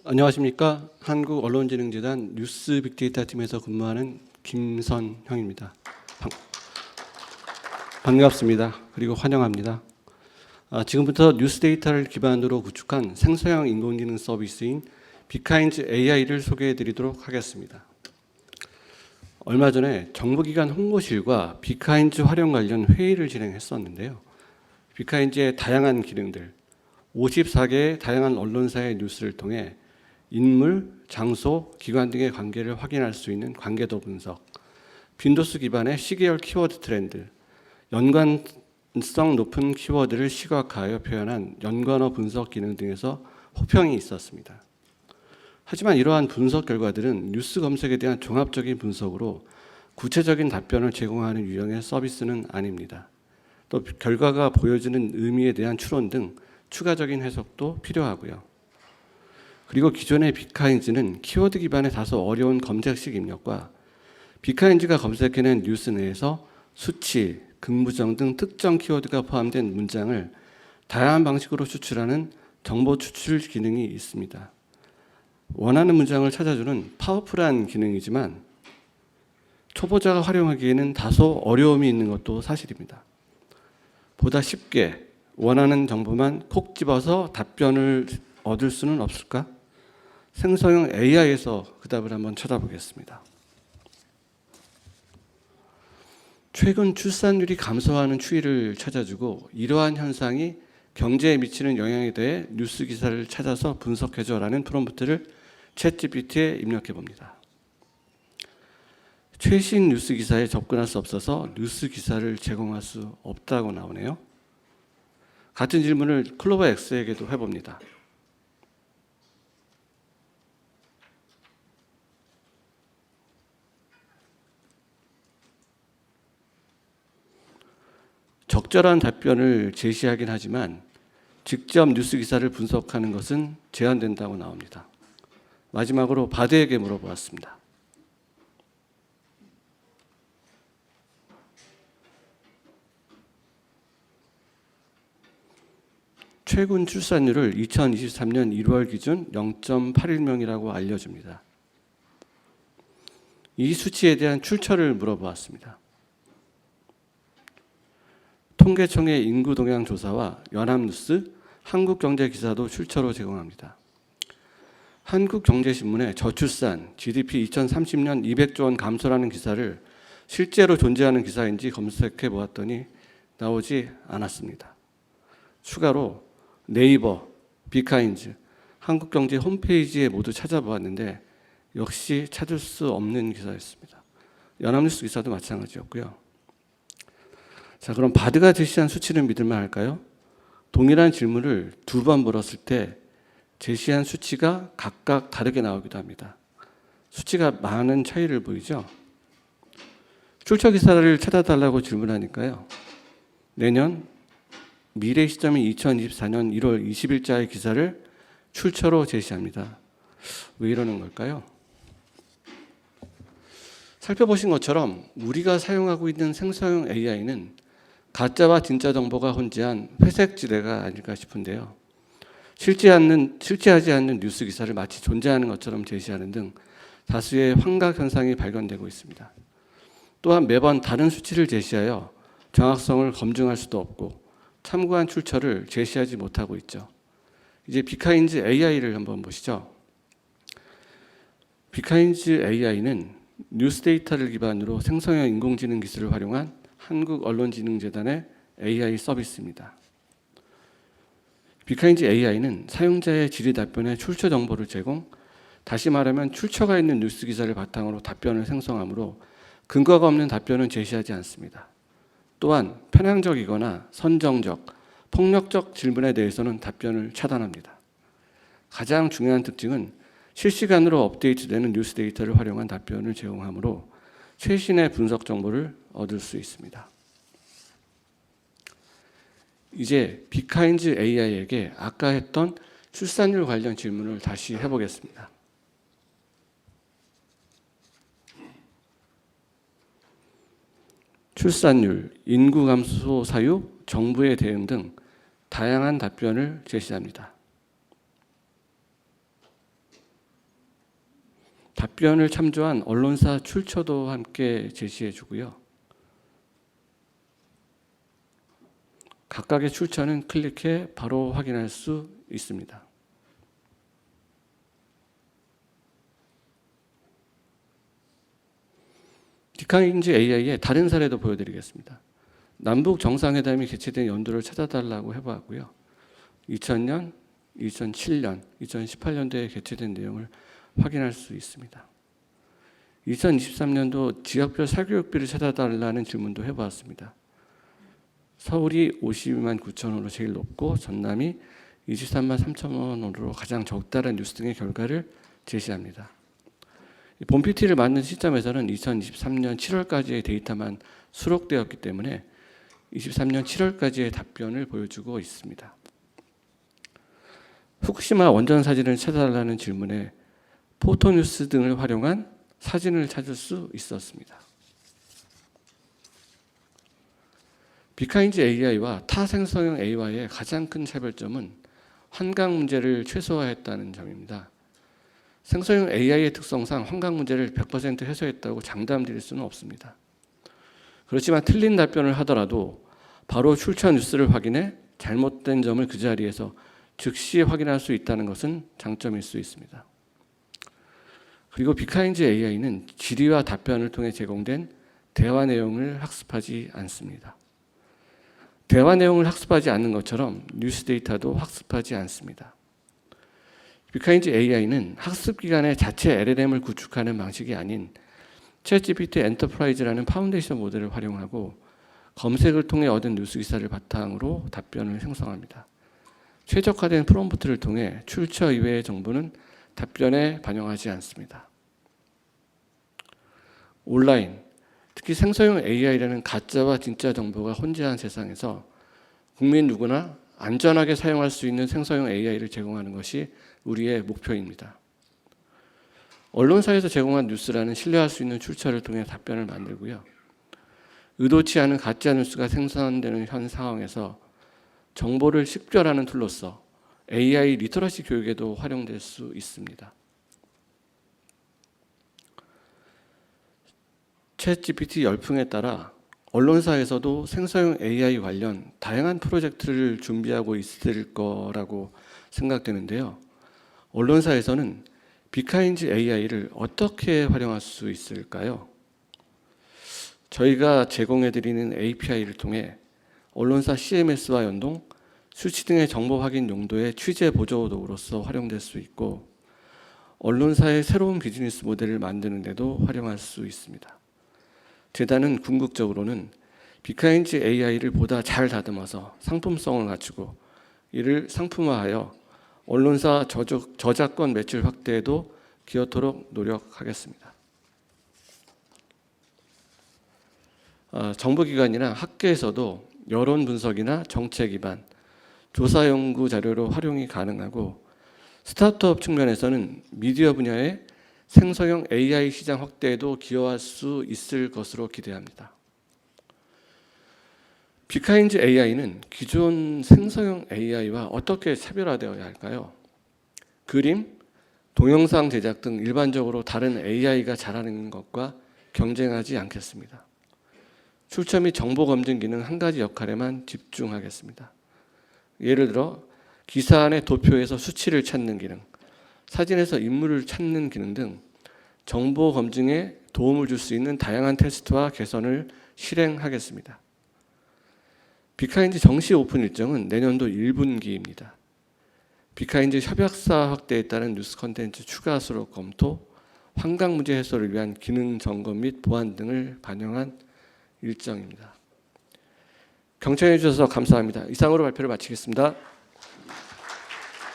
안녕하십니까. 한국언론진흥재단 뉴스 빅데이터 팀에서 근무하는 김선형입니다. 반갑습니다. 그리고 환영합니다. 지금부터 뉴스 데이터를 기반으로 구축한 생성형 인공지능 서비스인 비카인즈 AI를 소개해 드리도록 하겠습니다. 얼마 전에 정부기관 홍보실과 비카인즈 활용 관련 회의를 진행했었는데요. 비카인즈의 다양한 기능들, 54개의 다양한 언론사의 뉴스를 통해 인물, 장소, 기관 등의 관계를 확인할 수 있는 관계도 분석, 빈도수 기반의 시계열 키워드 트렌드, 연관성 높은 키워드를 시각화하여 표현한 연관어 분석 기능 등에서 호평이 있었습니다. 하지만 이러한 분석 결과들은 뉴스 검색에 대한 종합적인 분석으로 구체적인 답변을 제공하는 유형의 서비스는 아닙니다. 또 결과가 보여주는 의미에 대한 추론 등 추가적인 해석도 필요하고요. 그리고 기존의 비카인즈는 키워드 기반의 다소 어려운 검색식 입력과 비카인즈가 검색해낸 뉴스 내에서 수치, 긍부정 등 특정 키워드가 포함된 문장을 다양한 방식으로 추출하는 정보 추출 기능이 있습니다. 원하는 문장을 찾아주는 파워풀한 기능이지만 초보자가 활용하기에는 다소 어려움이 있는 것도 사실입니다. 보다 쉽게 원하는 정보만 콕 집어서 답변을 얻을 수는 없을까? 생성형 AI에서 그 답을 한번 찾아보겠습니다. 최근 출산율이 감소하는 추이를 찾아주고 이러한 현상이 경제에 미치는 영향에 대해 뉴스 기사를 찾아서 분석해줘라는 프롬프트를 챗GPT에 입력해 봅니다. 최신 뉴스 기사에 접근할 수 없어서 뉴스 기사를 제공할 수 없다고 나오네요. 같은 질문을 클로버X에게도 해봅니다. 적절한 답변을 제시하긴 하지만 직접 뉴스 기사를 분석하는 것은 제한된다고 나옵니다. 마지막으로 바드에게 물어보았습니다. 최근 출산율을 2023년 1월 기준 0.81명이라고 알려줍니다. 이 수치에 대한 출처를 물어보았습니다. 통계청의 인구 동향 조사와 연합뉴스, 한국경제기사도 출처로 제공합니다. 한국경제신문의 저출산, GDP 2030년 200조 원 감소라는 기사를 실제로 존재하는 기사인지 검색해 보았더니 나오지 않았습니다. 추가로 네이버, 비카인즈, 한국경제 홈페이지에 모두 찾아보았는데 역시 찾을 수 없는 기사였습니다. 연합뉴스 기사도 마찬가지였고요. 자, 그럼 바드가 제시한 수치는 믿을만 할까요? 동일한 질문을 두 번 물었을 때 제시한 수치가 각각 다르게 나오기도 합니다. 수치가 많은 차이를 보이죠? 출처 기사를 찾아달라고 질문하니까요. 내년 미래 시점인 2024년 1월 20일자의 기사를 출처로 제시합니다. 왜 이러는 걸까요? 살펴보신 것처럼 우리가 사용하고 있는 생성형 AI는 가짜와 진짜 정보가 혼재한 회색지대가 아닐까 싶은데요. 실제하지 않는 뉴스 기사를 마치 존재하는 것처럼 제시하는 등 다수의 환각 현상이 발견되고 있습니다. 또한 매번 다른 수치를 제시하여 정확성을 검증할 수도 없고 참고한 출처를 제시하지 못하고 있죠. 이제 비카인즈 AI를 한번 보시죠. 비카인즈 AI는 뉴스 데이터를 기반으로 생성형 인공지능 기술을 활용한 한국언론진흥재단의 AI 서비스입니다. 비카인즈 AI는 사용자의 질의 답변에 출처 정보를 제공, 다시 말하면 출처가 있는 뉴스 기사를 바탕으로 답변을 생성하므로 근거가 없는 답변은 제시하지 않습니다. 또한 편향적이거나 선정적, 폭력적 질문에 대해서는 답변을 차단합니다. 가장 중요한 특징은 실시간으로 업데이트되는 뉴스 데이터를 활용한 답변을 제공하므로 최신의 분석 정보를 얻을 수 있습니다. 이제 비카인즈 AI에게 아까 했던 출산율 관련 질문을 다시 해보겠습니다. 출산율, 인구 감소 사유, 정부의 대응 등 다양한 답변을 제시합니다. 답변을 참조한 언론사 출처도 함께 제시해 주고요. 각각의 출처는 클릭해 바로 확인할 수 있습니다. 비카인지 AI의 다른 사례도 보여드리겠습니다. 남북 정상회담이 개최된 연도를 찾아달라고 해봤고요. 2000년, 2007년, 2018년도에 개최된 내용을 확인할 수 있습니다. 2023년도 지역별 사교육비를 찾아달라는 질문도 해보았습니다. 서울이 52만 9천 원으로 제일 높고 전남이 23만 3천 원으로 가장 적다라는 뉴스 등의 결과를 제시합니다. 본 PT를 만든 시점에서는 2023년 7월까지의 데이터만 수록되었기 때문에 23년 7월까지의 답변을 보여주고 있습니다. 후쿠시마 원전 사진을 찾아달라는 질문에 포토뉴스 등을 활용한 사진을 찾을 수 있었습니다. 비카인지 AI와 타 생성형 AI와의 가장 큰 차별점은 환강 문제를 최소화했다는 점입니다. 생성형 AI의 특성상 환강 문제를 100% 해소했다고 장담드릴 수는 없습니다. 그렇지만 틀린 답변을 하더라도 바로 출처 뉴스를 확인해 잘못된 점을 그 자리에서 즉시 확인할 수 있다는 것은 장점일 수 있습니다. 그리고 비카인지 AI는 질의와 답변을 통해 제공된 대화 내용을 학습하지 않습니다. 대화 내용을 학습하지 않는 것처럼 뉴스 데이터도 학습하지 않습니다. 비카인지 AI는 학습 기간에 자체 LLM을 구축하는 방식이 아닌 챗GPT 엔터프라이즈라는 파운데이션 모델을 활용하고 검색을 통해 얻은 뉴스 기사를 바탕으로 답변을 생성합니다. 최적화된 프롬프트를 통해 출처 이외의 정보는 답변에 반영하지 않습니다. 온라인, 특히 생성형 AI라는 가짜와 진짜 정보가 혼재한 세상에서 국민 누구나 안전하게 사용할 수 있는 생성형 AI를 제공하는 것이 우리의 목표입니다. 언론사에서 제공한 뉴스라는 신뢰할 수 있는 출처를 통해 답변을 만들고요. 의도치 않은 가짜 뉴스가 생산되는 현 상황에서 정보를 식별하는 툴로서 AI 리터러시 교육에도 활용될 수 있습니다. 챗GPT 열풍에 따라 언론사에서도 생성형 AI 관련 다양한 프로젝트를 준비하고 있을 거라고 생각되는데요. 언론사에서는 비카인지 AI를 어떻게 활용할 수 있을까요? 저희가 제공해드리는 API를 통해 언론사 CMS와 연동, 수치 등의 정보 확인 용도의 취재 보조 도구로서 활용될 수 있고 언론사의 새로운 비즈니스 모델을 만드는 데도 활용할 수 있습니다. 재단은 궁극적으로는 비카인지 AI를 보다 잘 다듬어서 상품성을 갖추고 이를 상품화하여 언론사 저작권 매출 확대에도 기여토록 노력하겠습니다. 정부기관이나 학계에서도 여론 분석이나 정책 기반, 조사 연구 자료로 활용이 가능하고 스타트업 측면에서는 미디어 분야의 생성형 AI 시장 확대에도 기여할 수 있을 것으로 기대합니다. 비카인지 AI는 기존 생성형 AI와 어떻게 차별화되어야 할까요? 그림, 동영상 제작 등 일반적으로 다른 AI가 잘하는 것과 경쟁하지 않겠습니다. 출처 및 정보 검증 기능 한 가지 역할에만 집중하겠습니다. 예를 들어 기사 안의 도표에서 수치를 찾는 기능, 사진에서 인물을 찾는 기능 등 정보 검증에 도움을 줄 수 있는 다양한 테스트와 개선을 실행하겠습니다. 비카인지 정시 오픈 일정은 내년도 1분기입니다. 비카인지 협약사 확대에 따른 뉴스 콘텐츠 추가 수록 검토, 환강 문제 해소를 위한 기능 점검 및 보완 등을 반영한 일정입니다. 경청해 주셔서 감사합니다. 이상으로 발표를 마치겠습니다.